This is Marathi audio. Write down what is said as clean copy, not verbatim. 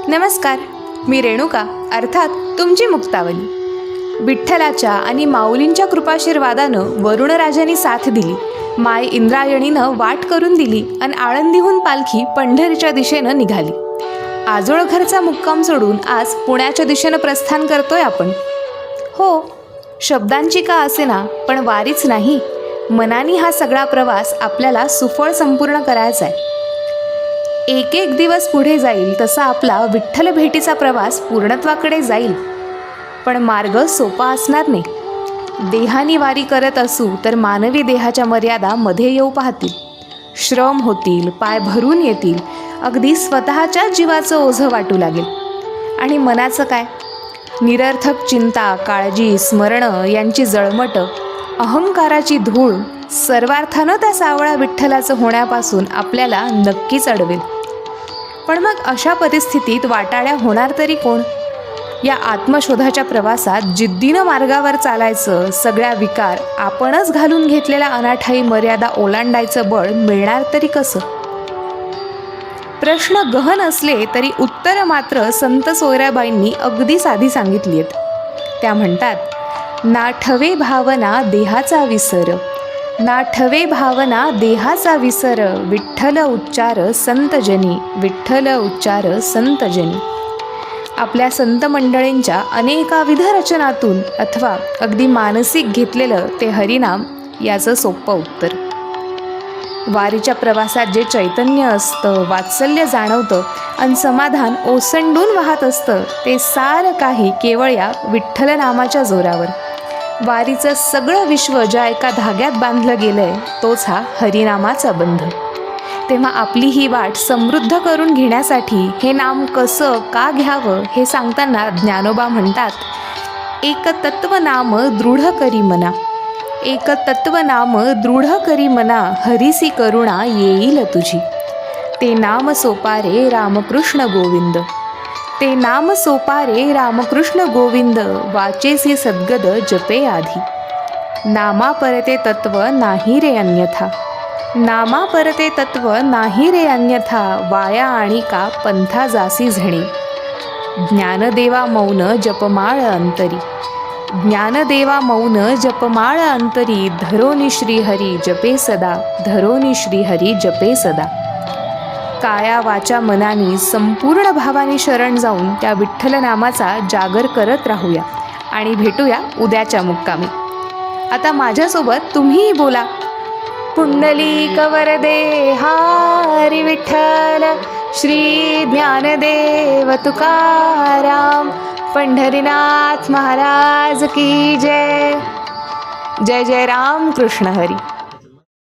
नमस्कार, मी रेणुका अर्थात तुमची मुक्तावली. विठ्ठलाच्या आणि माऊलींच्या कृपाशीर्वादानं वरुणराजाने साथ दिली. माय इंद्रायणीनं वाट करून दिली आणि आळंदीहून पालखी पंढरीच्या दिशेनं निघाली. आजोळघरचा मुक्काम सोडून आज पुण्याच्या दिशेनं प्रस्थान करतोय आपण. हो, शब्दांची का असेना, पण वारीच नाही, मनाने हा सगळा प्रवास आपल्याला सुफळ संपूर्ण करायचा आहे. एक एक दिवस पुढे जाईल तसा आपला विठ्ठल भेटीचा प्रवास पूर्णत्वाकडे जाईल. पण मार्ग सोपा असणार नाही. देहानी वारी करत असू तर मानवी देहाच्या मर्यादा मध्ये येऊ पाहतील. श्रम होतील, पाय भरून येतील, अगदी स्वतःच्या जीवाचं ओझं वाटू लागेल. आणि मनाचं काय? निरर्थक चिंता, काळजी, स्मरणं यांची जळमट, अहंकाराची धूळ सर्वार्थानं त्या सावळा विठ्ठलाचं होण्यापासून आपल्याला नक्कीच अडवेल. पण मग अशा परिस्थितीत वाटाड्या होणार तरी कोण? या आत्मशोधाच्या प्रवासात जिद्दीनं मार्गावर चालायचं, सगळ्या विकार आपणच घालून घेतलेल्या अनाठाई मर्यादा ओलांडायचं बळ मिळणार तरी कसं? प्रश्न गहन असले तरी उत्तरं मात्र संत सोयराबाईंनी अगदी साधी सांगितली आहेत. त्या म्हणतात, नाठवे भावना देहाचा विसर, नाठवे भावना देहाचा विसर, विठ्ठल उच्चार संतजनी, विठ्ठल उच्चार संतजनी. आपल्या संत मंडळींच्या अनेकाविध रचनातून अथवा अगदी मानसिक घेतलेलं ते हरिनाम याचं सोपं उत्तर. वारीच्या प्रवासात जे चैतन्य असतं, वात्सल्य जाणवतं आणि समाधान ओसंडून वाहत असतं, ते सारं काही केवळ या विठ्ठल नामाच्या जोरावर. वारीचं सगळं विश्व ज्या एका धाग्यात बांधलं गेलंय तोच हा हरिनामाचा बंध. तेव्हा आपली ही वाट समृद्ध करून घेण्यासाठी हे नाम कसं का घ्यावं हे सांगताना ज्ञानोबा म्हणतात, एक तत्व नाम दृढ करी मना, एक तत्व नाम दृढ करी मना, हरिसी करुणा येईल तुझी. ते नाम सोपारे रामकृष्ण गोविंद, ते नाम सोपारे रामकृष्ण गोविंद, वाचेसी सद्गद जपे आधी. नामा परते तत्व नाही रे अन्यथा, नामा परते तत्व नाही रे अन्यथा, वाया आणि का पंथा जासी झणे. ज्ञानदेवा मौन जपमाळ अंतरी, ज्ञानदेवा मौन जपमाळ अंतरी, धरोनी श्रीहरी जपे सदा, धरोनी श्रीहरी जपे सदा. काया वाचा मनानी संपूर्ण भावाने शरण जाऊन त्या विठ्ठल नामाचा जागर करत राहूया आणि भेटूया उद्याच्या मुक्कामी. आता माझ्यासोबत तुम्हीही बोला, पुंडलिक वरदे हरी विठ्ठल, श्री ज्ञानदेव तुकाराम, पंढरीनाथ महाराज की जय. जय जय राम कृष्ण हरी.